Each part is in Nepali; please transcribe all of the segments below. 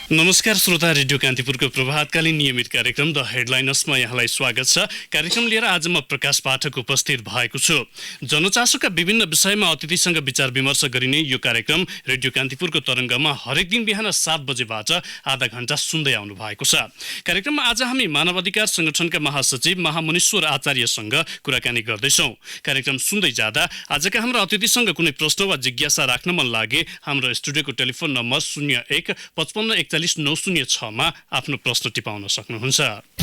नमस्कार श्रोता, रेडियो कान्तिपुरको प्रभातकालीन नियमित कार्यक्रम द हेडलाइनर्समा यहाँलाई स्वागत छ। कार्यक्रम लिएर आज म प्रकाश पाठक उपस्थित भएको छु। जनचासोका विभिन्न विषयमा अतिथिसँग विचार विमर्श गरिने यो कार्यक्रम रेडियो कान्तिपुरको तरङ्गमा हरेक दिन बिहान 7 बजेबाट आधा घण्टा सुन्दै आउनु भएको छ। कार्यक्रममा आज हामी मानव अधिकार संगठनका महासचिव महामनीश्वर आचार्यसँग कुराकानी गर्दैछौँ। कार्यक्रम सुन्दै जाँदा आजका हाम्रा अतिथिसँग कुनै प्रश्न वा जिज्ञासा राख्न मन लागे हाम्रो स्टुडियोको टेलिफोन नम्बर 01 55 41 906 मा आफ्नो प्रश्न टिपाउन सक्नुहुन्छ।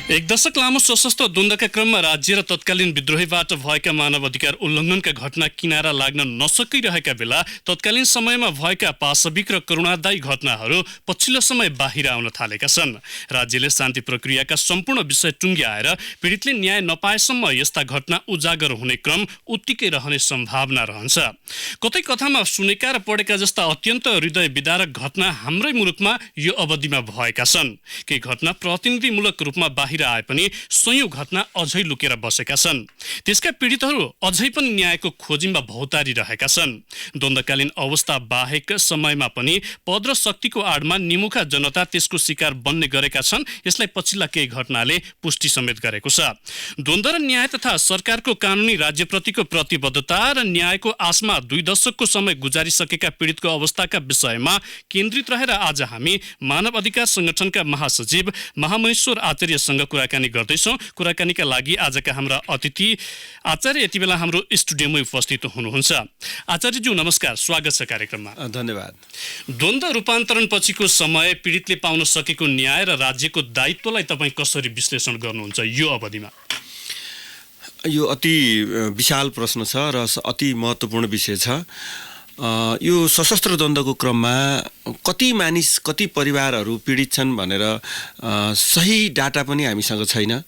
एक दशक लामो सशस्त्र द्वन्द्वका क्रममा राज्य र तत्कालीन विद्रोहीबाट भएका मानव अधिकार उल्लङ्घनका घटना किनारा लाग्न नसकिरहेका बेला तत्कालीन समयमा भएका पाशविक र करुणादायी घटनाहरू पछिल्लो समय बाहिर आउन थालेका छन्। राज्यले शान्ति प्रक्रियाका सम्पूर्ण विषय टुङ्ग्याएर पीडितले न्याय नपाएसम्म यस्ता घटना उजागर हुने क्रम उत्तिकै रहने सम्भावना रहन्छ। कतै कथामा सुनेका र पढेका जस्ता अत्यन्त हृदय विदारक घटना हाम्रै मुलुकमा यो अवधिमा भएका छन्। केही घटना प्रतिनिधिमूलक रूपमा बाहिर आए पनि सयौं घटना अझै लुकेर बसेका छन्। त्यसका पीडितहरू अझै पनि न्यायको खोजीमा भौतारी रहेका छन्। द्वन्द्वकालीन अवस्था बाहेक समयमा पनि पद र शक्तिको आडमा निमुखा जनता त्यसको शिकार बन्ने गरेका छन्। यसलाई पछिल्ला केही घटनाले पुष्टि समेत गरेको छ। द्वन्द्व र न्याय तथा सरकारको कानुनी राज्यप्रतिको प्रतिबद्धता र न्यायको आशमा 2 दशकको समय गुजारिसकेका पीडितको अवस्थाका विषयमा केन्द्रित रहेर आज हामी मानव अधिकार संगठनका महासचिव महामनीश्वर आचार्यसँग कुराकानी गर्दैछौँ। कुराकानीका लागि आजका हाम्रा अतिथि आचार्य यति बेला हाम्रो स्टुडियोमै उपस्थित हुनुहुन्छ। आचार्यज्यू नमस्कार, स्वागत छ कार्यक्रममा। धन्यवाद। द्वन्द्व रूपान्तरण पछिको समय पीडितले पाउन सकेको न्याय र राज्यको दायित्वलाई तपाईँ कसरी विश्लेषण गर्नुहुन्छ यो अवधिमा? यो अति विशाल प्रश्न छ र अति महत्त्वपूर्ण विषय छ। यो सशस्त्र द्वन्द्वको क्रममा कति मानिस कति परिवारहरू पीडित छन् भनेर सही डाटा पनि हामीसँग छैन।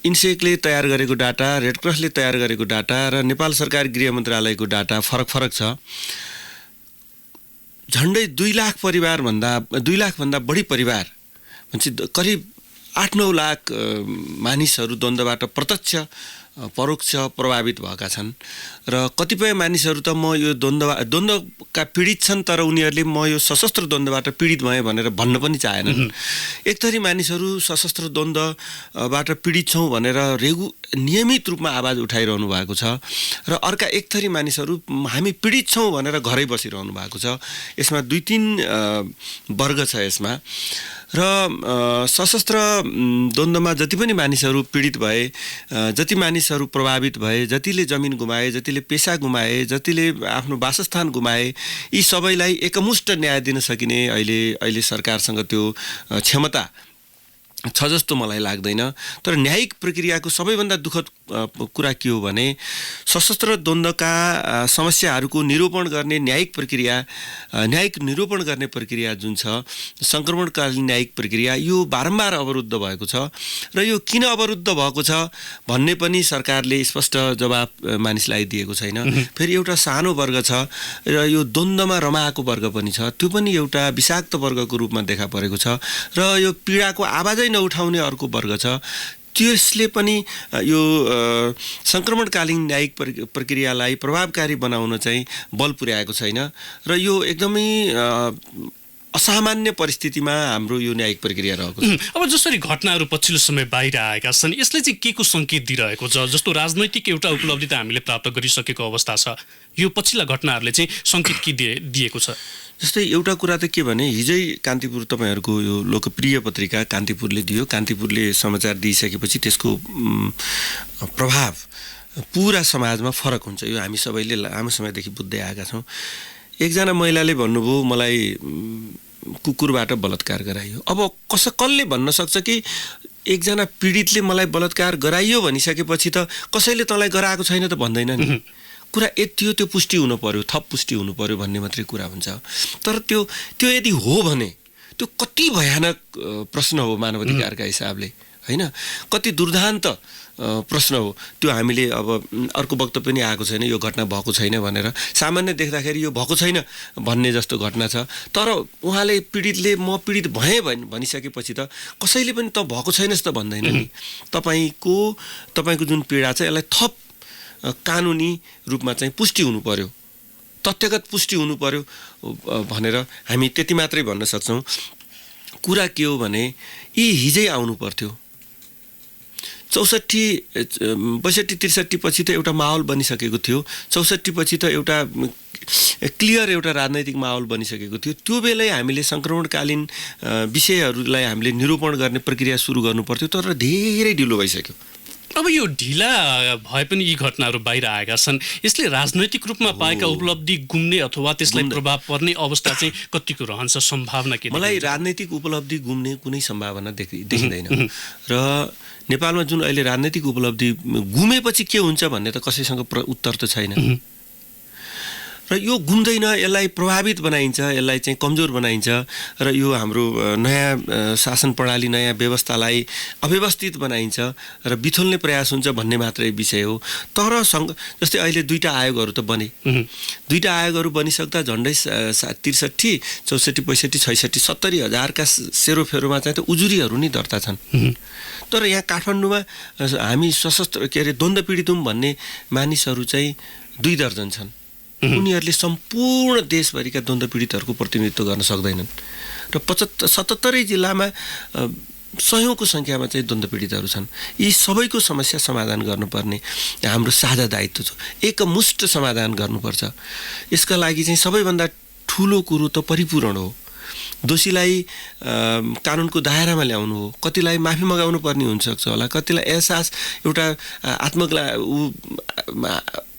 इन्सेकले तयार गरेको डाटा, रेडक्रसले तयार गरेको डाटा र नेपाल सरकार गृह मन्त्रालयको डाटा फरक छ। झन्डै 2 लाख भन्दा बढी परिवार भन्छ, करिब 8-9 लाख मानिसहरू द्वन्द्वबाट प्रत्यक्ष परोक्ष प्रभावित भएका छन् र कतिपय मानिसहरू त म यो द्वन्द्वका पीडित छन् तर उनीहरूले म यो सशस्त्र द्वन्द्वबाट पीडित भएँ भनेर भन्न पनि चाहेनन्। एक थरी मानिसहरू सशस्त्र द्वन्द्वबाट पीडित छौँ भनेर नियमित रूपमा आवाज उठाइरहनु भएको छ र अर्का एक थरी मानिसहरू हामी पीडित छौँ भनेर घरै बसिरहनु भएको छ। यसमा 2-3 वर्ग छ यसमा। र सशस्त्र द्वन्द्वमा जति पनि मानिसहरू पीडित भए, जति मानिसहरू प्रभावित भए, जतिले जमिन गुमाए, जतिले पेसा गुमाए, जतिले आफ्नो वासस्थान गुमाए, यी सबैलाई एकमुष्ट न्याय दिन सकिने अहिले सरकारसँग त्यो क्षमता छ जस्तो मलाई लाग्दैन। तर न्यायिक प्रक्रियाको सबैभन्दा दुःखद कुरा के हो भने सशस्त्र द्वन्द्वका समस्याहरूको निरूपण गर्ने न्यायिक निरूपण गर्ने प्रक्रिया जुन छ, सङ्क्रमणकालीन न्यायिक प्रक्रिया, यो बारम्बार अवरुद्ध भएको छ र यो किन अवरुद्ध भएको छ भन्ने पनि सरकारले स्पष्ट जवाब मानिसलाई दिएको छैन। फेरि एउटा सानो वर्ग छ र यो द्वन्द्वमा रमाएको वर्ग पनि छ, त्यो पनि एउटा विषाक्त वर्गको रूपमा देखा परेको छ र यो पीडाको आवाजै नउठाउने अर्को वर्ग छ। त्यसले पनि यो सङ्क्रमणकालीन न्यायिक प्रक्रियालाई प्रभावकारी बनाउन चाहिँ बल पुर्याएको छैन र यो एकदमै असामान्य परिस्थितिमा हाम्रो यो न्यायिक प्रक्रिया रहेको छ। अब जसरी घटनाहरू पछिल्लो समय बाहिर आएका छन्, यसले चाहिँ के को सङ्केत दिइरहेको छ? जस्तो राजनैतिक एउटा उपलब्धि त हामीले प्राप्त गरिसकेको अवस्था छ, यो पछिल्ला घटनाहरूले चाहिँ सङ्केत के दिएको छ? जस्तै एउटा कुरा त के भने हिजै कान्तिपुर तपाईँहरूको यो लोकप्रिय पत्रिका कान्तिपुरले दियो। कान्तिपुरले समाचार दिइसकेपछि त्यसको प्रभाव पुरा समाजमा फरक हुन्छ। यो हामी सबैले लामो समयदेखि बुझ्दै आएका छौँ। एकजना महिलाले भन्नुभयो मलाई कुकुरबाट बलात्कार गराइयो। अब कसले भन्न सक्छ कि एकजना पीडितले मलाई बलात्कार गराइयो भनिसकेपछि त कसैले तँलाई गराएको छैन त भन्दैन नि। कुरा यति हो, त्यो पुष्टि हुनु पर्यो, थप पुष्टि हुनु पर्यो भन्ने मात्रै कुरा हुन्छ। तर त्यो यदि हो भने त्यो कति भयानक प्रश्न हो मानवाधिकारका हिसाबले, होइन? कति दुर्दान्त प्रश्न हो त्यो। हामीले अब अर्को वक्तव्य पनि आएको छैन यो घटना भएको छैन भनेर, सामान्य देख्दाखेरि यो भएको छैन भन्ने जस्तो घटना छ। तर उहाँले पीडितले म पीडित भएँ भनिसकेपछि त कसैले पनि त भएको छैनस् त भन्दैन नि। तपाईँको जुन पीडा छ यसलाई थप कानुनी रूपमा चाहिँ पुष्टि हुनु पर्यो, तथ्यगत पुष्टि हुनु पर्यो भनेर हामी त्यति मात्रै भन्न सक्छौँ। कुरा के हो भने यी हिजै आउनु पर्थ्यो। 64, 62, 63 पछि त एउटा माहौल बनिसकेको थियो। 64 पछि त एउटा क्लियर एउटा राजनैतिक माहौल बनिसकेको थियो। त्यो बेलै हामीले सङ्क्रमणकालीन विषयहरूलाई हामीले निरूपण गर्ने प्रक्रिया सुरु गर्नु पर्थ्यो, तर धेरै ढिलो भइसक्यो। अब यो ढिला भए पनि यी घटनाहरू बाहिर आएका छन्। यसले राजनैतिक रूपमा पाएका उपलब्धि गुम्ने अथवा त्यसलाई प्रभाव पर्ने अवस्था चाहिँ कतिको रहन्छ, सम्भावना के? मलाई राजनैतिक उपलब्धि गुम्ने कुनै सम्भावना देखिँदैन। र नेपालमा जुन अहिले राजनैतिक उपलब्धि गुमेपछि के हुन्छ भन्ने त कसैसँग उत्तर त छैन। र यो गुम्दैन, यसलाई प्रभावित बनाइन्छ, यसलाई चाहिँ कमजोर बनाइन्छ र यो हाम्रो नयाँ शासन प्रणाली, नयाँ व्यवस्थालाई अव्यवस्थित बनाइन्छ र बिथोल्ने प्रयास हुन्छ भन्ने मात्रै विषय हो। तर जस्तै अहिले 2टा आयोगहरू त बने। 2टा आयोगहरू बनिसक्दा झन्डै 63, 64, 65, 66, 70 हजारका सेरोफेरोमा चाहिँ त उजुरीहरू नै दर्ता छन्। तर यहाँ काठमाडौँमा हामी सशस्त्र द्वन्द्व पीडित हौँ भन्ने मानिसहरू चाहिँ 2 दर्जन छन्। उनीहरूले सम्पूर्ण देशभरिका द्वन्द्व पीडितहरूको प्रतिनिधित्व गर्न सक्दैनन् र 77 जिल्लामा सयौँको सङ्ख्यामा चाहिँ द्वन्द्व पीडितहरू छन्। यी सबैको समस्या समाधान गर्नुपर्ने हाम्रो साझा दायित्व छ। एकमुष्ट समाधान गर्नुपर्छ। यसका लागि चाहिँ सबैभन्दा ठुलो कुरो त परिपूरण हो। दोषीलाई कानुनको दायरामा ल्याउनु हो। कतिलाई माफी मगाउनु पर्ने हुनसक्छ होला, कतिलाई एहसास एउटा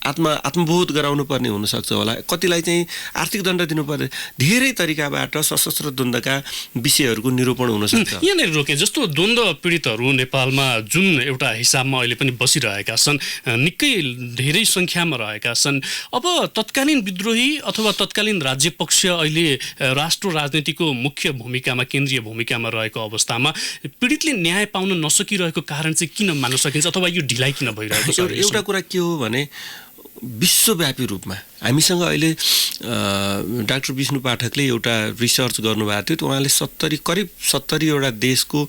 आत्मबोध गराउनु पर्ने हुनसक्छ होला, कतिलाई चाहिँ आर्थिक दण्ड दिनुपर्ने। धेरै तरिकाबाट सशस्त्र द्वन्द्वका विषयहरूको निरूपण हुनसक्छ। यहाँनिर रोके जस्तो द्वन्द्व पीडितहरू नेपालमा जुन एउटा हिसाबमा अहिले पनि बसिरहेका छन्, निकै धेरै सङ्ख्यामा रहेका छन्। अब तत्कालीन विद्रोही अथवा तत्कालीन राज्य पक्ष अहिले राष्ट्र राजनीतिको मुख्य भूमिकामा, केन्द्रीय भूमिकामा रहेको अवस्थामा पीडितले न्याय पाउन नसकिरहेको कारण चाहिँ किन मान्न सकिन्छ, अथवा यो ढिलाइ किन भइरहेको छ? एउटा कुरा के हो भने विश्वव्यापी रूपमा हामीसँग अहिले डाक्टर विष्णु पाठकले एउटा रिसर्च गर्नुभएको थियो। उहाँले करिब 70वटा देशको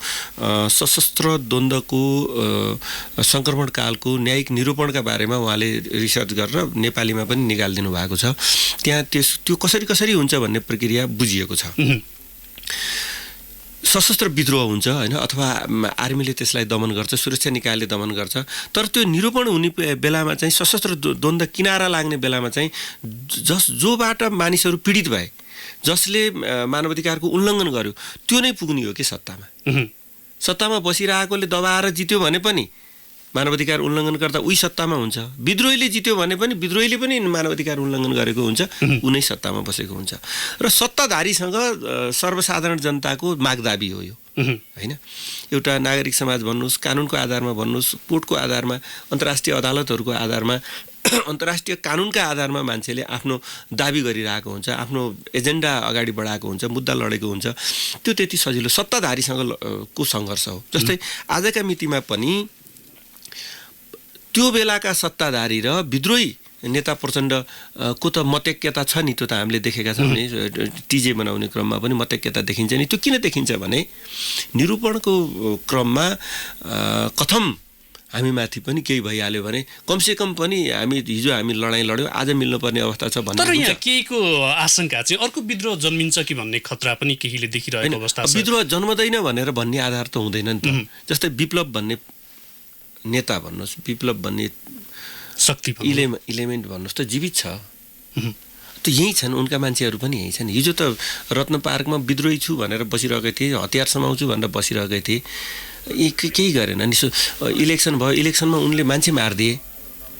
सशस्त्र द्वन्द्वको सङ्क्रमणकालको न्यायिक निरूपणका बारेमा उहाँले रिसर्च गरेर नेपालीमा पनि निकालिदिनु भएको छ। त्यहाँ त्यो कसरी हुन्छ भन्ने प्रक्रिया बुझिएको छ। सशस्त्र विद्रोह हुन्छ होइन, अथवा आर्मीले त्यसलाई दमन गर्छ, सुरक्षा निकायले दमन गर्छ। तर त्यो निरूपण हुने बेलामा चाहिँ सशस्त्र द्वन्द्व किनारा लाग्ने बेलामा चाहिँ जोबाट मानिसहरू पीडित भए, जसले मानवाधिकारको उल्लङ्घन गर्यो, त्यो नै पुग्ने हो कि सत्तामा। सत्तामा बसिरहेकोले दबाएर जित्यो भने पनि मानवाधिकार उल्लङ्घन गर्दा उही सत्तामा हुन्छ। विद्रोहीले जित्यो भने पनि विद्रोहीले पनि मानवाधिकार उल्लङ्घन गरेको हुन्छ, उनै सत्तामा बसेको हुन्छ। र सत्ताधारीसँग सर्वसाधारण जनताको मागदाबी हो यो होइन। एउटा नागरिक समाज भन्नुहोस्, कानुनको आधारमा भन्नुहोस्, कोर्टको आधारमा, अन्तर्राष्ट्रिय अदालतहरूको आधारमा, अन्तर्राष्ट्रिय कानुनका आधारमा मान्छेले आफ्नो दाबी गरिरहेको हुन्छ, आफ्नो एजेन्डा अगाडि बढाएको हुन्छ, मुद्दा लडेको हुन्छ। त्यो त्यति सजिलो सत्ताधारीसँग को सङ्घर्ष हो। जस्तै आजका मितिमा पनि त्यो बेलाका सत्ताधारी र विद्रोही नेता प्रचण्डको त मतैक्यता छ नि। त्यो त हामीले देखेका छौँ नि। टिजे बनाउने क्रममा पनि मतैक्यता देखिन्छ नि। त्यो किन देखिन्छ भने निरूपणको क्रममा कथम हामीमाथि पनि केही भइहाल्यो भने कमसेकम पनि हिजो हामी लडाइँ लड्यौँ, आज मिल्नुपर्ने अवस्था छ भन्ने। तर यहाँ केहीको आशंका चाहिँ अर्को विद्रोह जन्मिन्छ कि भन्ने खतरा पनि केहीले देखिरहेको अवस्था छ। विद्रोह जन्मदैन भनेर भन्ने आधार त हुँदैन नि त। जस्तै विप्लव भन्ने नेता भन्नुहोस्, विप्लव भन्ने शक्ति इलिमेन्ट भन्नुहोस् त जीवित छ। त यहीँ छन्, उनका मान्छेहरू पनि यहीँ छन्। हिजो त रत्न पार्कमा विद्रोही छु भनेर बसिरहेकै थिए, हतियार समाउँछु भनेर बसिरहेकै थिए, केही गरेन नि। इलेक्सन भयो, इलेक्सनमा उनले मान्छे मारिदिए,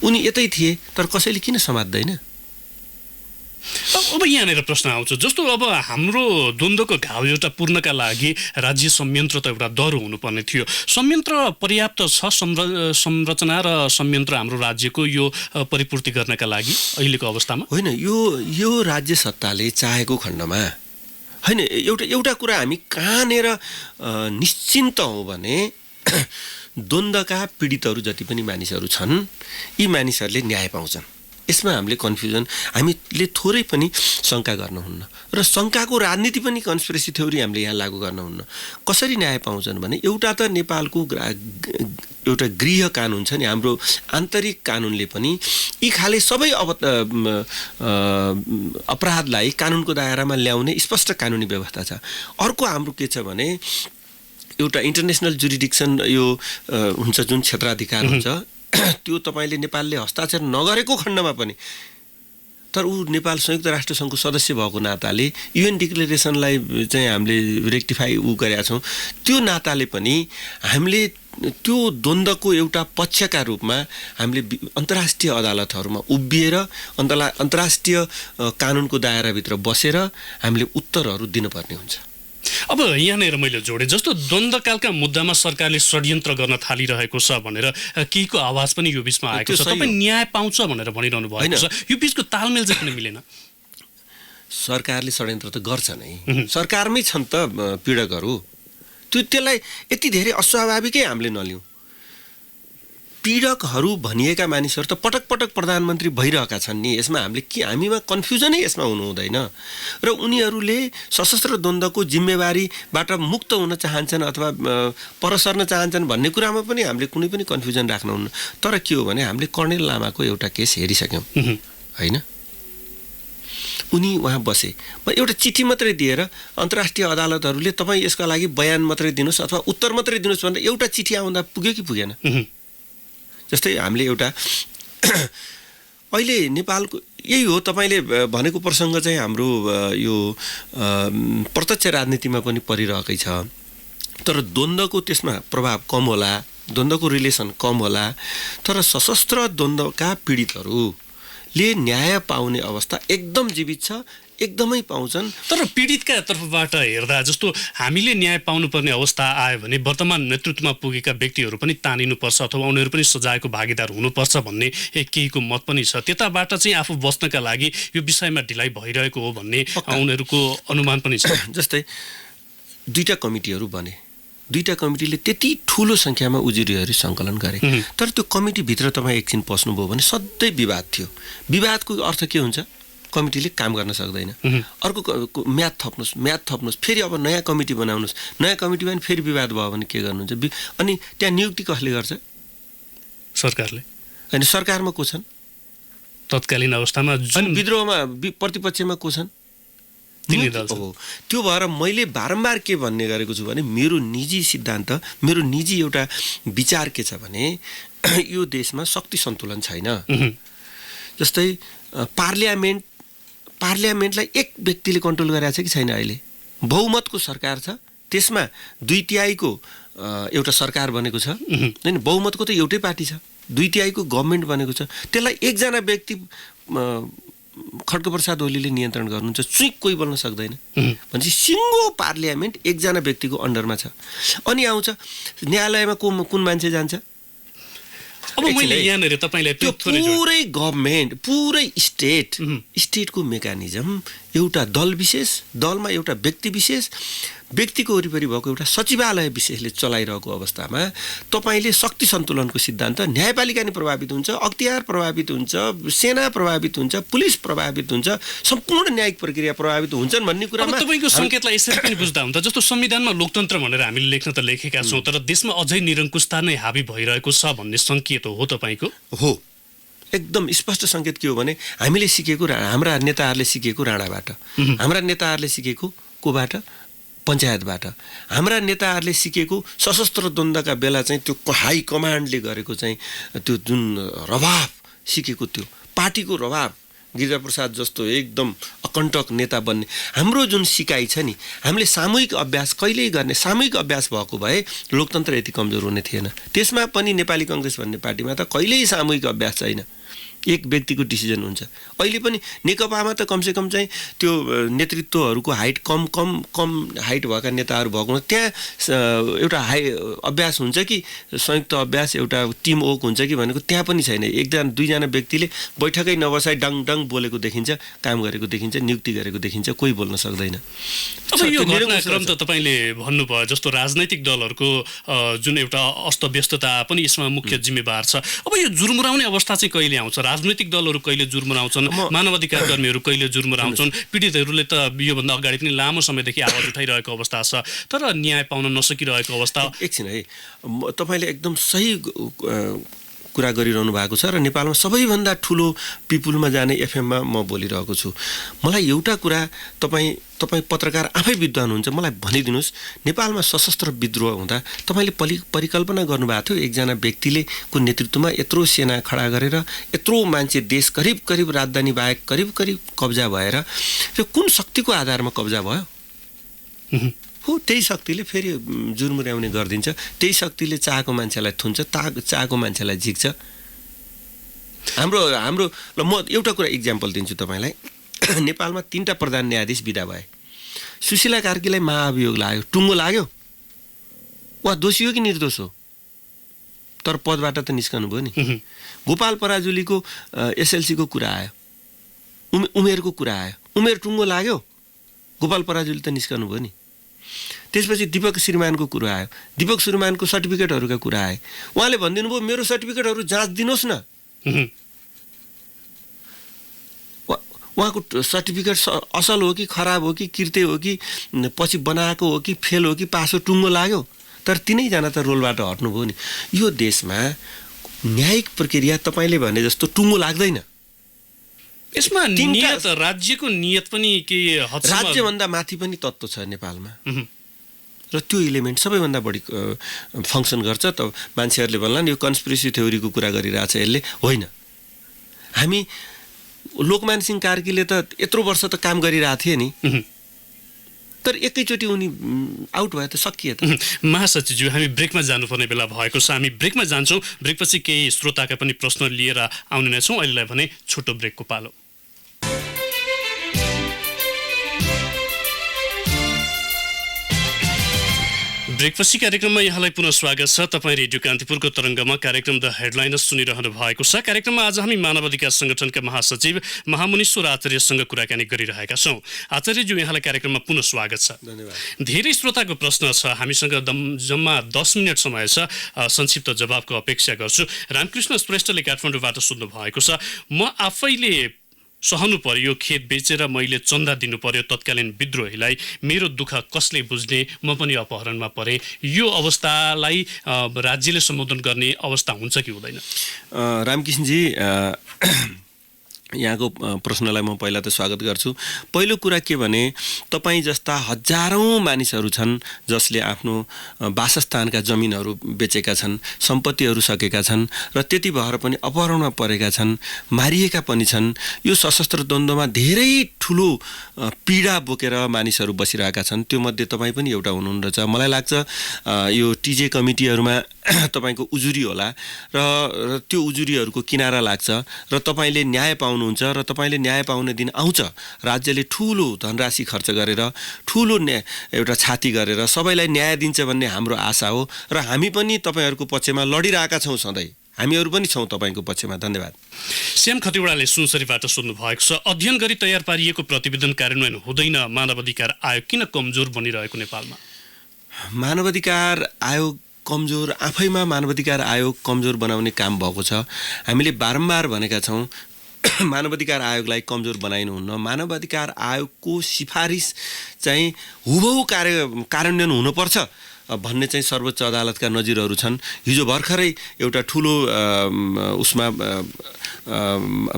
उनी यतै थिए, तर कसैले किन समात्दैन? अब यहाँनिर प्रश्न आउँछ, जस्तो अब हाम्रो द्वन्द्वको घाउ एउटा पूर्णका लागि राज्य संयन्त्र त एउटा दह्रो हुनुपर्ने थियो। संयन्त्र पर्याप्त छ, संरचना र संयन्त्र हाम्रो राज्यको यो परिपूर्ति गर्नका लागि अहिलेको अवस्थामा? होइन, यो राज्य सत्ताले चाहेको खण्डमा होइन। एउटा कुरा हामी कहाँनिर निश्चिन्त हौँ भने द्वन्द्वका पीडितहरू जति पनि मानिसहरू छन्, यी मानिसहरूले न्याय पाउँछन्। यसमा हामीले कन्फ्युजन हामीले थोरै पनि शङ्का गर्नुहुन्न र शङ्काको राजनीति पनि कन्स्पिरेसी थ्योरी हामीले यहाँ लागू गर्नुहुन्न। कसरी न्याय पाउँछन् भने एउटा त नेपालको एउटा गृह कानुन छ नि, हाम्रो आन्तरिक कानुनले पनि यी खाले सबै अपराधलाई कानुनको दायरामा ल्याउने स्पष्ट कानुनी व्यवस्था छ। अर्को हाम्रो के छ भने एउटा इन्टरनेसनल जुरिडिक्सन यो हुन्छ जुन क्षेत्राधिकार हुन्छ त्यो तपाईँले नेपालले हस्ताक्षर नगरेको खण्डमा पनि, तर ऊ नेपाल संयुक्त राष्ट्र सङ्घको सदस्य भएको नाताले युएन डिक्लेरेसनलाई चाहिँ हामीले रेक्टिफाई गरेका छौँ, त्यो नाताले पनि हामीले त्यो द्वन्द्वको एउटा पक्षका रूपमा हामीले अन्तर्राष्ट्रिय अदालतहरूमा उभिएर अन्तर्राष्ट्रिय कानुनको दायराभित्र बसेर हामीले उत्तरहरू दिनुपर्ने हुन्छ। अब यहाँनिर मैले जोडेँ जस्तो द्वन्द्वकालका मुद्दामा सरकारले षड्यन्त्र गर्न थालिरहेको छ भनेर केहीको आवाज पनि यो बिचमा आएको छ। तपाईँ न्याय पाउँछ भनेर भनिरहनु भएको छ, यो बिचको तालमेल चाहिँ किन मिलेन? सरकारले षड्यन्त्र त गर्छ नै, सरकारमै छन् त पीडकहरू। त्यसलाई यति धेरै अस्वाभाविकै हामीले नलिउँ। पीडकहरू भनिएका मानिसहरू त पटक पटक प्रधानमन्त्री भइरहेका छन् नि, यसमा हामीमा कन्फ्युजनै यसमा हुनु हुँदैन। र उनीहरूले सशस्त्र द्वन्द्वको जिम्मेवारीबाट मुक्त हुन चाहन्छन् अथवा पर सर्न चाहन्छन् भन्ने कुरामा पनि हामीले कुनै पनि कन्फ्युजन राख्नुहुन्न। तर के हो भने हामीले कर्णेल लामाको एउटा केस हेरिसक्यौँ होइन, उनी उहाँ बसे एउटा चिठी मात्रै दिएर अन्तर्राष्ट्रिय अदालतहरूले तपाईँ यसका लागि बयान मात्रै दिनुहोस् अथवा उत्तर मात्रै दिनुहोस् भनेर एउटा चिठी आउँदा पुग्यो कि पुगेन? जस्तै हामीले एउटा अहिले नेपालको यही हो, तपाईँले भनेको प्रसङ्ग चाहिँ हाम्रो यो प्रत्यक्ष राजनीतिमा पनि परिरहेकै छ। तर द्वन्द्वको त्यसमा प्रभाव कम होला, द्वन्द्वको रिलेसन कम होला, तर सशस्त्र द्वन्द्वका पीडितहरूले न्याय पाउने अवस्था एकदम जीवित छ, एकदमै पाउँछन्। तर पीडितका तर्फबाट हेर्दा जस्तो हामीले न्याय पाउनुपर्ने अवस्था आयो भने वर्तमान नेतृत्वमा पुगेका व्यक्तिहरू पनि तानिनुपर्छ अथवा उनीहरू पनि सजायको भागीदार हुनुपर्छ भन्ने केहीको मत पनि छ। त्यताबाट चाहिँ आफू बस्नका लागि यो विषयमा ढिलाइ भइरहेको हो भन्ने उनीहरूको अनुमान पनि छ। जस्तै दुईटा कमिटीहरू बने, दुईटा कमिटीले त्यति ठुलो सङ्ख्यामा उजुरीहरू सङ्कलन गरे, तर त्यो कमिटीभित्र तपाईँ एकछिन पस्नुभयो भने सधैँ विवाद थियो। विवादको अर्थ के हुन्छ? कमिटीले काम गर्न सक्दैन। अर्को म्याद थप्नुहोस्, फेरि अब नयाँ कमिटी बनाउनुहोस्, नयाँ कमिटीमा पनि फेरि विवाद भयो भने के गर्नुहुन्छ? अनि त्यहाँ नियुक्ति कसले गर्छ? सरकारले। होइन, सरकारमा को छन् तत्कालीन अवस्थामा? अनि विद्रोहमा प्रतिपक्षमा को छन्? हो। त्यो भएर मैले बारम्बार के भन्ने गरेको छु भने मेरो निजी सिद्धान्त, मेरो निजी एउटा विचार के छ भने यो देशमा शक्ति सन्तुलन छैन। जस्तै पार्लियामेन्टलाई एक व्यक्तिले कन्ट्रोल गरेको छ कि छैन? अहिले बहुमतको सरकार छ, त्यसमा 2/3 एउटा सरकार बनेको छ होइन, बहुमतको त एउटै पार्टी छ, 2/3 गभर्मेन्ट बनेको छ। त्यसलाई एकजना व्यक्ति खड्गप्रसाद ओलीले नियन्त्रण गर्नुहुन्छ, चुइक कोही बोल्न सक्दैन भनेपछि सिङ्गो पार्लियामेन्ट एकजना व्यक्तिको अन्डरमा छ। अनि आउँछ न्यायालयमा कुन मान्छे जान्छ? अब मैले यहाँनिर तपाईलाई त्यो पुरै गभर्मेन्ट, पुरै स्टेटको मेकानिजम एउटा दल विशेष, दलमा एउटा व्यक्ति विशेष, व्यक्तिको वरिपरि भएको एउटा सचिवालय विशेषले चलाइरहेको अवस्थामा तपाईँले शक्ति सन्तुलनको सिद्धान्त, न्यायपालिका नि प्रभावित हुन्छ, अख्तियार प्रभावित हुन्छ, सेना प्रभावित हुन्छ, पुलिस प्रभावित हुन्छ, सम्पूर्ण न्यायिक प्रक्रिया प्रभावित हुन्छन् भन्ने कुरामा तपाईँको सङ्केतलाई यसरी पनि बुझ्दा हुन्छ। जस्तो संविधानमा लोकतन्त्र भनेर हामीले लेख्न त लेखेका छौँ, तर देशमा अझै निरङ्कुशता नै हाबी भइरहेको छ भन्ने सङ्केत हो तपाईँको? हो, एकदम स्पष्ट सङ्केत के हो भने हामीले सिकेको, हाम्रा नेताहरूले सिकेको राणाबाट, हाम्रा नेताहरूले सिकेको कोबाट? पञ्चायतबाट। हाम्रा नेताहरूले सिकेको सशस्त्र द्वन्द्वका बेला चाहिँ त्यो हाई कमान्डले गरेको चाहिँ त्यो जुन रवाब सिकेको, त्यो पार्टीको रवाब, गिरिजाप्रसाद जस्तो एकदम अकण्टक नेता बन्ने हाम्रो जुन सिकाइ छ नि, हामीले सामूहिक अभ्यास कहिल्यै गर्ने, सामूहिक अभ्यास भएको भए लोकतन्त्र यति कमजोर हुने थिएन। त्यसमा पनि नेपाली कङ्ग्रेस भन्ने पार्टीमा त कहिल्यै सामूहिक अभ्यास छैन, एक व्यक्तिको डिसिजन हुन्छ। अहिले पनि नेकपामा त कमसेकम चाहिँ त्यो नेतृत्वहरूको हाइट कम हाइट भएका नेताहरू भएको, त्यहाँ एउटा हाई अभ्यास हुन्छ कि संयुक्त अभ्यास, एउटा टिम वर्क हुन्छ कि भनेको त्यहाँ पनि छैन। एकजना दुईजना व्यक्तिले बैठकै नबसाइ डङ बोलेको देखिन्छ, काम गरेको देखिन्छ, नियुक्ति गरेको देखिन्छ, कोही बोल्न सक्दैन। अब यो घटनाक्रम त तपाईँले भन्नुभयो जस्तो राजनैतिक दलहरूको जुन एउटा अस्तव्यस्तता पनि यसमा मुख्य जिम्मेवार छ। अब यो जुर्मुराउने अवस्था चाहिँ कहिले आउँछ? राजनैतिक दलहरू कहिले जुर्म मनाउँछन्, मानवाधिकार कर्मीहरू कहिले जुर्म मनाउँछन्, पीडितहरूले त योभन्दा अगाडि पनि लामो समयदेखि आवाज उठाइरहेको अवस्था छ, तर न्याय पाउन नसकिरहेको अवस्था। एकछिन है, तपाईँले एकदम सही कुरा गरिरहनु भएको छ र नेपालमा सबैभन्दा ठुलो पिपुलमा जाने एफएममा म बोलिरहेको छु। मलाई एउटा कुरा तपाईँ पत्रकार आफै विद्वान हुनुहुन्छ, मलाई भनिदिनुहोस्, नेपालमा सशस्त्र विद्रोह हुँदा तपाईँले परिकल्पना गर्नुभएको थियो एकजना व्यक्तिले को नेतृत्वमा यत्रो सेना खडा गरेर यत्रो मान्छे देश करिब राजधानी बाहेक करिब कब्जा भएर त्यो कुन शक्तिको आधारमा कब्जा भयो? हो, त्यही शक्तिले फेरि जुर्मुर्याउने गरिदिन्छ, त्यही शक्तिले चाहेको मान्छेलाई थुन्छ, चाहेको मान्छेलाई झिक्छ। हाम्रो ल म एउटा कुरा इक्जाम्पल दिन्छु तपाईँलाई। नेपालमा 3टा प्रधान न्यायाधीश बिदा भए। सुशीला कार्कीलाई महाअभियोग लाग्यो, टुङ्गो लाग्यो, वा दोषी हो कि निर्दोष हो, तर पदबाट त निस्कनु भयो नि। गोपाल पराजुलीको एसएलसीको कुरा आयो, उमेरको कुरा आयो, उमेर टुङ्गो लाग्यो, गोपाल पराजुली त निस्कनु भयो नि। त्यसपछि दीपक श्रीमानको कुरा आयो, दीपक श्रीमानको सर्टिफिकेटहरूका कुरा आए, उहाँले भनिदिनु भयो मेरो सर्टिफिकेटहरू जाँच दिनुहोस् न। उहाँको सर्टिफिकेट असल हो कि खराब हो कि कृत्य हो कि पछि बनाएको हो कि फेल हो कि पास हो, टुङ्गो लाग्यो, तर तिनैजना त रोलबाट हट्नुभयो नि। यो देशमा न्यायिक प्रक्रिया तपाईँले भने जस्तो टुङ्गो लाग्दैन। यसमा नियत, राज्यको नियत पनि के राज्यभन्दा माथि पनि तत्त्व छ नेपालमा, र त्यो इलिमेन्ट सबैभन्दा बढी फङ्सन गर्छ। त मान्छेहरूले भन्लान् यो कन्स्पिरेसी थ्योरीको कुरा गरिरहेछ यसले, होइन। हामी लोकमान सिंह कार्कीले त यत्रो वर्ष त काम गरिरहेको थिए नि, तर एकैचोटि उनी आउट भयो त सकिए त। महासचिवज्यू, हामी ब्रेकमा जानुपर्ने बेला भएको छ, हामी ब्रेकमा जान्छौँ। ब्रेकपछि केही श्रोताका पनि प्रश्न लिएर आउने नै छौँ। अहिलेलाई भने छोटो ब्रेकको पालो। ब्रेकपछि कार्यक्रममा यहाँलाई पुनः स्वागत छ। तपाईँ रेडियो कान्तिपुरको तरङ्गमा कार्यक्रम द हेडलाइनर्स सुनिरहनु भएको छ। कार्यक्रममा आज हामी मानवाधिकार सङ्गठनका महासचिव महामुनीश्वर आचार्यसँग कुराकानी गरिरहेका छौँ। आचार्यज्यू, यहाँलाई कार्यक्रममा पुनः स्वागत छ। धन्यवाद। धेरै श्रोताको प्रश्न छ, हामीसँग जम्मा 10 मिनट समय छ, संक्षिप्त जवाबको अपेक्षा गर्छु। रामकृष्ण श्रेष्ठले काठमाडौँबाट सोध्नु भएको छ, म आफैले सहनु पर्यो, खेत बेचेर मैले चन्दा दिनु पर्यो तत्कालीन विद्रोहीलाई, मेरो दुःख कसले बुझ्ने, म पनि अपहरणमा परेँ, यो अवस्थालाई राज्यले सम्बोधन गर्ने अवस्था हुन्छ कि हुँदैन? रामकृष्णजी, यहाँको प्रश्नलाई म पहिला त स्वागत गर्छु। पहिलो कुरा के भने, तपाईँ जस्ता हजारौँ मानिसहरू छन् जसले आफ्नो वासस्थानका जमिनहरू बेचेका छन्, सम्पत्तिहरू सकेका छन्, र त्यति भएर पनि अपहरणमा परेका छन्, मारिएका पनि छन्। यो सशस्त्र द्वन्द्वमा धेरै ठुलो पीडा बोकेर मानिसहरू बसिरहेका छन्। त्यो मध्ये तपाईँ पनि एउटा हुनुहुन्छ। मलाई लाग्छ यो टिजे कमिटीहरूमा तपाईँको उजुरी होला, र त्यो उजुरीहरूको किनारा लाग्छ, र तपाईँले न्याय पाउनुहुन्छ, र तपाईँले न्याय पाउने दिन आउँछ। राज्यले ठुलो धनराशि खर्च गरेर, ठुलो एउटा छाती गरेर सबैलाई न्याय दिन्छ भन्ने हाम्रो आशा हो, र हामी पनि तपाईँहरूको पक्षमा लडिरहेका छौँ सधैँ। हामीहरू पनि छौँ तपाईँको पक्षमा। धन्यवाद। श्याम खतिवडाले सुनसरीबाट सोध्नु भएको छ, अध्ययन गरी तयार पारिएको प्रतिवेदन कार्यान्वयन हुँदैन, मानवाधिकार आयोग किन कमजोर बनिरहेको नेपालमा? मानवाधिकार आयोग कमजोर, आफैमा मानवाधिकार आयोग कमजोर बनाउने काम भएको छ। हामीले बारम्बार भनेका छौँ मानवाधिकार आयोगलाई कमजोर बनाइनुहुन्न। मानवाधिकार आयोगको सिफारिस चाहिँ हुबहु कार्यान्वयन हुनुपर्छ भन्ने चाहिँ सर्वोच्च अदालतका नजिरहरू छन्। हिजो भर्खरै एउटा ठुलो उसमा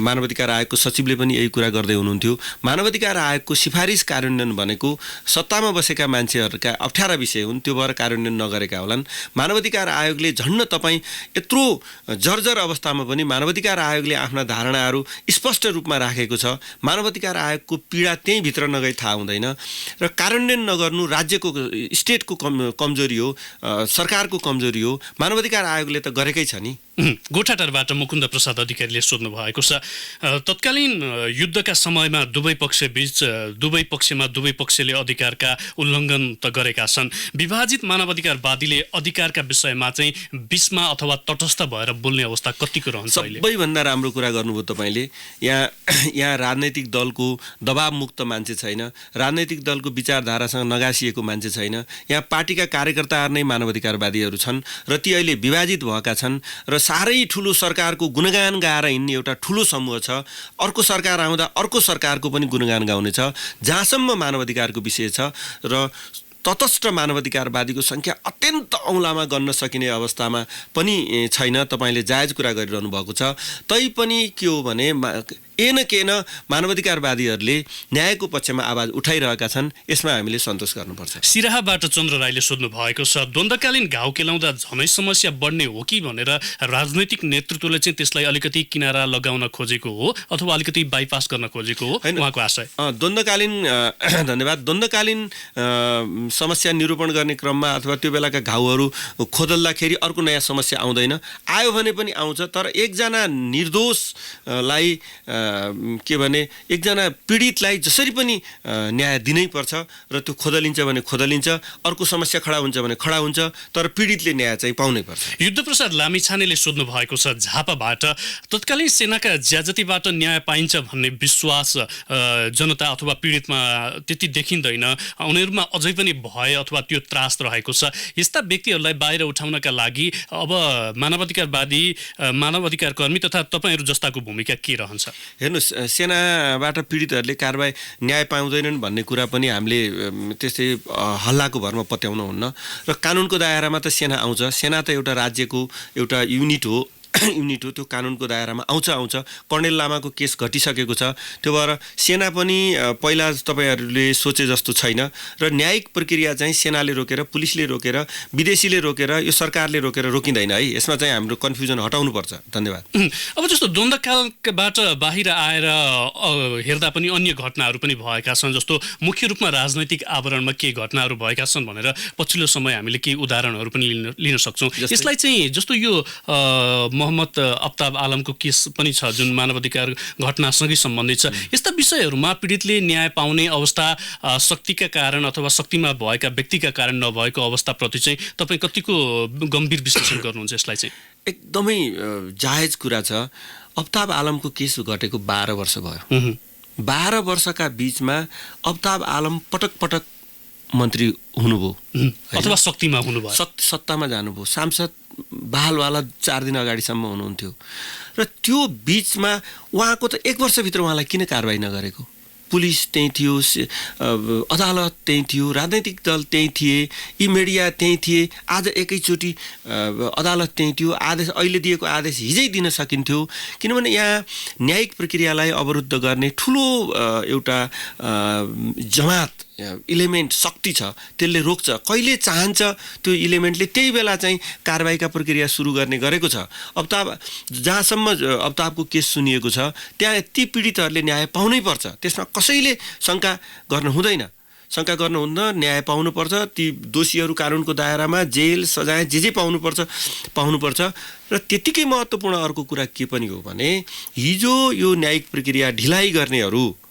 मानवाधिकार आयोगको सचिवले पनि यही कुरा गर्दै हुनुहुन्थ्यो। मानवाधिकार आयोगको सिफारिस कार्यान्वयन भनेको सत्तामा बसेका मान्छेहरूका अप्ठ्यारा विषय हुन्, त्यो भएर कार्यान्वयन नगरेका होलान्। मानवाधिकार आयोगले झन्न तपाईँ यत्रो जर्जर अवस्थामा पनि मानवाधिकार आयोगले आफ्ना धारणाहरू स्पष्ट रूपमा राखेको छ। मानवाधिकार आयोगको पीडा त्यहीँभित्र नगई थाहा हुँदैन, र कार्यान्वयन नगर्नु राज्यको स्टेटको कमजोरी हो, सरकारको कमजोरी हो। मानवाधिकार आयोगले त गरेकै छ नि। गोठाटारबाट मुकुन्द प्रसाद अधिकारीले सोध्नु भएको छ, तत्कालीन युद्धका समयमा दुवै पक्षमा दुवै पक्षले अधिकारका उल्लङ्घन त गरेका छन्। विभाजित मानवाधिकारवादीले अधिकारका विषयमा चाहिँ बिचमा अथवा तटस्थ भएर बोल्ने अवस्था कतिको रहन्छ अहिले? सबैभन्दा राम्रो कुरा गर्नुभयो तपाईँले। यहाँ राजनैतिक दलको दबावमुक्त मान्छे छैन, राजनैतिक दलको विचारधारासँग नगासिएको मान्छे छैन। यहाँ पार्टीका कार्यकर्ताहरू नै मानवाधिकारवादीहरू छन्, र ती अहिले विभाजित भएका छन्, र साह्रै ठुलो सरकारको गुणगान गाएर हिँड्ने एउटा ठुलो समूह छ। अर्को सरकार आउँदा अर्को सरकारको पनि गुणगान गाउने छ। जहाँसम्म मानवाधिकारको विषय छ र तटस्थ मानवाधिकारवादीको सङ्ख्या अत्यन्त औँलामा गन्न सकिने अवस्थामा पनि छैन। तपाईँले जायज कुरा गरिरहनु भएको छ। तैपनि के हो भने एन केन मानवाधिकारवादीहरूले न्यायको पक्षमा आवाज उठाइरहेका छन्। यसमा हामीले सन्तोष गर्नुपर्छ। सिराहाबाट चन्द्र राईले सोध्नु भएको छ, द्वन्द्वकालीन घाउ केलाउँदा झनै समस्या बढ्ने हो कि भनेर राजनैतिक नेतृत्वले चाहिँ त्यसलाई अलिकति किनारा लगाउन खोजेको हो अथवा अलिकति बाइपास गर्न खोजेको हो उहाँको आशय? द्वन्द्वकालीन धन्यवाद। द्वन्द्वकालीन समस्या निरूपण गर्ने क्रममा अथवा त्यो बेलाका घाउहरू खोदल्दाखेरि अर्को नयाँ समस्या आउँदैन। आयो भने पनि आउँछ। तर एकजना निर्दोषलाई के भने एकजना पीडितलाई जसरी पनि न्याय दिनै पर्छ र त्यो खोदलिन्छ भने खोदलिन्छ, अर्को समस्या खडा हुन्छ भने खडा हुन्छ, तर पीडितले न्याय चाहिँ पाउनै पर्छ। युद्धप्रसाद लामिछानेले सोध्नु भएको छ झापाबाट, तत्कालीन सेनाका ज्याजतीबाट न्याय पाइन्छ भन्ने विश्वास जनता अथवा पीडितमा त्यति देखिँदैन। उनीहरूमा अझै पनि भय अथवा त्यो त्रास रहेको छ। यस्ता व्यक्तिहरूलाई बाहिर उठाउनका लागि अब मानवाधिकारवादी, मानवाधिकार कर्मी तथा तपाईँहरू जस्ताको भूमिका के रहन्छ? हेर्नुहोस्, सेनाबाट पीडितहरूले कारबाही न्याय पाउँदैनन् भन्ने कुरा पनि हामीले त्यस्तै हल्लाको भरमा पत्याउनु हुन्न। र कानुनको दायरामा त सेना आउँछ। सेना त एउटा राज्यको एउटा युनिट हो। त्यो कानुनको दायरामा आउँछ। कर्णेल लामाको केस घटिसकेको छ। त्यो भएर सेना पनि पहिला तपाईँहरूले सोचे जस्तो छैन र न्यायिक प्रक्रिया चाहिँ सेनाले रोकेर, पुलिसले रोकेर, विदेशीले रोकेर, यो सरकारले रोकेर रोकिँदैन है। यसमा चाहिँ हाम्रो कन्फ्युजन हटाउनुपर्छ। धन्यवाद। अब जस्तो द्वन्द्वकालबाट बाहिर आएर हेर्दा पनि अन्य घटनाहरू पनि भएका छन्, जस्तो मुख्य रूपमा राजनैतिक आवरणमा के घटनाहरू भएका छन् भनेर पछिल्लो समय हामीले केही उदाहरणहरू पनि लिन सक्छौँ। यसलाई चाहिँ जस्तो यो मोहम्मद अफ्ताब आलमको केस पनि छ जुन मानवाधिकार घटनासँगै सम्बन्धित छ। यस्ता विषयहरूमा पीडितले न्याय पाउने अवस्था शक्तिका कारण अथवा शक्तिमा भएका व्यक्तिका कारण नभएको अवस्थाप्रति चाहिँ तपाईँ कतिको गम्भीर विश्लेषण गर्नुहुन्छ यसलाई चाहिँ? एकदमै जायज कुरा छ। अफ्ताब आलमको केस घटेको 12 वर्ष भयो। 12 वर्षका बीचमा अफ्ताब आलम पटक पटक मन्त्री हुनुभयो अथवा शक्तिमा हुनुभयो, सत्तामा जानुभयो। सांसद बहालवाला 4 दिन अगाडिसम्म हुनुहुन्थ्यो र त्यो बीचमा उहाँको त 1 वर्षभित्र उहाँलाई किन कारबाही नगरेको? पुलिस त्यहीँ थियो, अदालत त्यहीँ थियो, राजनैतिक दल त्यहीँ थिए, यी मिडिया त्यहीँ थिए। आज एकैचोटि अदालत त्यहीँ थियो। आदेश अहिले दिएको आदेश हिजै दिन सकिन्थ्यो। किनभने यहाँ न्यायिक प्रक्रियालाई अवरुद्ध गर्ने ठुलो एउटा जमात इलिमेन्ट शक्ति छ, त्यसले रोक्छ। कहिले चाहन्छ त्यो इलिमेन्टले त्यही बेला चाहिँ कारबाहीका प्रक्रिया सुरु गर्ने गरेको छ। जहाँसम्म अफ्ताबको केस सुनिएको छ त्यहाँ ती पीडितहरूले न्याय पाउनै पर्छ। त्यसमा कसैले शङ्का गर्न हुँदैन। न्याय पाउनुपर्छ। ती दोषीहरू कानुनको दायरामा जेल सजाय जे पाउनुपर्छ। र त्यतिकै महत्त्वपूर्ण अर्को कुरा के पनि हो भने हिजो यो न्यायिक प्रक्रिया ढिलाइ गर्नेहरू,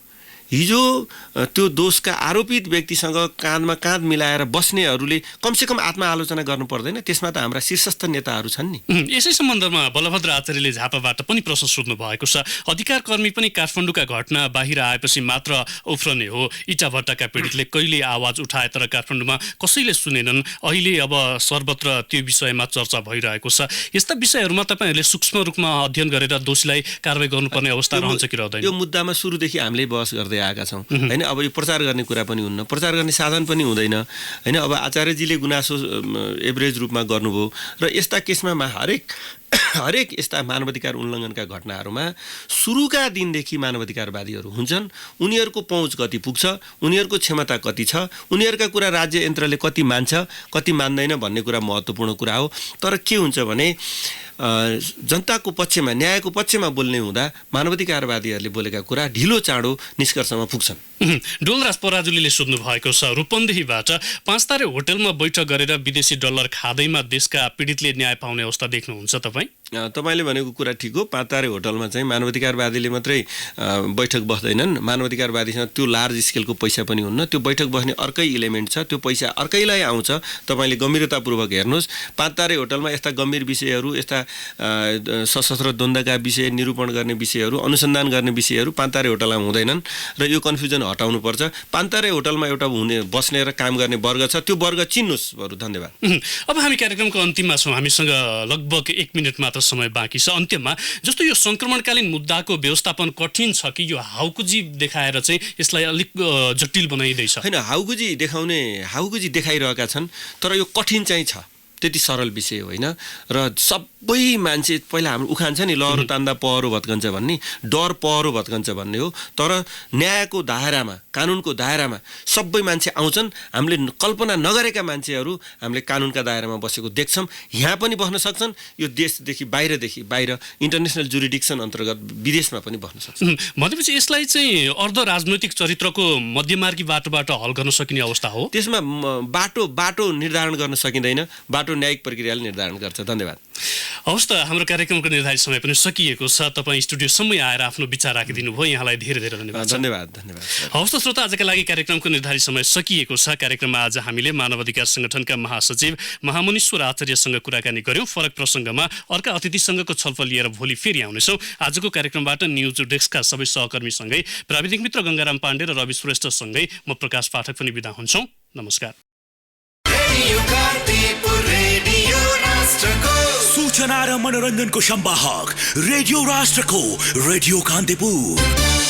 हिजो त्यो दोषका आरोपित व्यक्तिसँग काँधमा काँध मिलाएर बस्नेहरूले कमसेकम आत्मआलोचना गर्नु पर्दैन? त्यसमा त हाम्रा शीर्षस्थ नेताहरू छन् नि। यसै सम्बन्धमा बलभद्र आचार्यले झापाबाट पनि प्रश्न सोध्नु भएको छ। अधिकार कर्मी पनि काठमाडौँका घटना बाहिर आएपछि मात्र उफ्रने हो। इटाभट्टाका पीडितले कहिले आवाज उठाए तर काठमाडौँमा कसैले सुनेनन्। अहिले अब सर्वत्र त्यो विषयमा चर्चा भइरहेको छ। यस्ता विषयहरूमा तपाईँहरूले सूक्ष्म रूपमा अध्ययन गरेर दोषीलाई कारबाही गर्नुपर्ने अवस्था रहन्छ कि रहँदैन? यो मुद्दामा सुरुदेखि हामीले बहस गर्दै आएका छौँ हैन। अब यो प्रचार गर्ने कुरा पनि हुन्न, प्रचार गर्ने साधन पनि हुँदैन हैन। अब आचार्यजीले गुनासो एभरेज रूपमा गर्नुभयो र यस्ता केसमा हरेक यस्ता मानवाधिकार उल्लङ्घनका घटनाहरूमा सुरुका दिनदेखि मानवाधिकारवादीहरू हुन्छन्। उनीहरूको पहुँच कति पुग्छ, उनीहरूको क्षमता कति छ, उनीहरूका कुरा राज्य यन्त्रले कति मान्छ कति मान्दैन भन्ने कुरा महत्त्वपूर्ण कुरा हो। तर के हुन्छ भने जनताको पक्षमा, न्यायको पक्षमा बोल्ने हुँदा मानवाधिकारवादीहरूले बोलेका कुरा ढिलो चाँडो निष्कर्षमा पुग्छन्। डोलराज पराजुलीले सोध्नु भएको छ, रूपन्देहीबाट 5 तारे होटलमा बैठक गरेर विदेशी डलर खाँदैमा देशका पीडितले न्याय पाउने अवस्था देख्नुहुन्छ तपाईँ? तपाईँले भनेको कुरा ठिक हो। 5 तारे होटलमा चाहिँ मानवाधिकारवादीले मात्रै बैठक बस्दैनन्। मानवाधिकारवादीसँग त्यो लार्ज स्केलको पैसा पनि हुन्न। त्यो बैठक बस्ने अर्कै इलिमेन्ट छ। त्यो पैसा अर्कैलाई आउँछ। तपाईँले गम्भीरतापूर्वक हेर्नुहोस्। 5 तारे होटलमा यस्ता गम्भीर विषयहरू, यस्ता सशस्त्र द्वन्द्वका विषय निरूपण गर्ने विषयहरू, अनुसन्धान गर्ने विषयहरू 5 तारे होटलमा हुँदैनन् र यो कन्फ्युजन हटाउनुपर्छ। पान्तरे होटलमा एउटा बस्ने र काम गर्ने वर्ग छ, त्यो वर्ग चिन्नुहोस् बरु। धन्यवाद। अब हामी कार्यक्रमको अन्तिममा छौँ, हामीसँग लगभग 1 मिनट मात्र समय बाँकी छ। अन्त्यमा जस्तो यो सङ्क्रमणकालीन मुद्दाको व्यवस्थापन कठिन छ कि यो हाउकुजी देखाएर चाहिँ यसलाई अलिक जटिल बनाइँदैछ? होइन, हाउकुजी देखाइरहेका छन्, तर यो कठिन चाहिँ छ, त्यति सरल विषय होइन। र सबै मान्छे पहिला हाम्रो उखान छ नि, लहरो तान्दा पहरो भत्कन्छ भन्ने, डर पहरो भत्कन्छ भन्ने हो। तर न्यायको दायरामा, कानुनको दायरामा सबै मान्छे आउँछन्। हामीले कल्पना नगरेका मान्छेहरू हामीले कानुनका दायरामा बसेको देख्छौँ। यहाँ पनि बस्न सक्छन्, यो देशदेखि बाहिर इन्टरनेसनल जुरिडिक्सन अन्तर्गत विदेशमा पनि बस्न सक्छन्। भनेपछि यसलाई चाहिँ अर्ध राजनैतिक चरित्रको मध्यमार्गी बाटोबाट हल गर्न सकिने अवस्था हो? त्यसमा बाटो निर्धारण गर्न सकिँदैन, बाटो न्यायिक प्रक्रियाले निर्धारण गर्छ। धन्यवाद। हवस् त, हाम्रो कार्यक्रमको निर्धारित समय पनि सकिएको छ। तपाईँ स्टुडियोसम्मै आएर आफ्नो विचार राखिदिनु भयो, यहाँलाई धेरै धेरै धन्यवाद। धन्यवाद। हवस् त श्रोता, आजका लागि कार्यक्रमको निर्धारित समय सकिएको छ। कार्यक्रममा आज हामीले मानव अधिकार सङ्गठनका महासचिव महामुनीश्वर आचार्यसँग कुराकानी गऱ्यौँ। फरक प्रसङ्गमा अर्का अतिथिसँगको छलफल लिएर भोलि फेरि आउनेछौँ। आजको कार्यक्रमबाट न्युज डेस्कका सबै सहकर्मीसँगै प्राविधिक मित्र गङ्गाराम पाण्डे र रवि श्रेष्ठसँगै म प्रकाश पाठक पनि बिदा हुन्छौँ। नमस्कार। सूचना र मनोरञ्जनको संवाहक रेडियो राष्ट्रको रेडियो कान्तिपुर।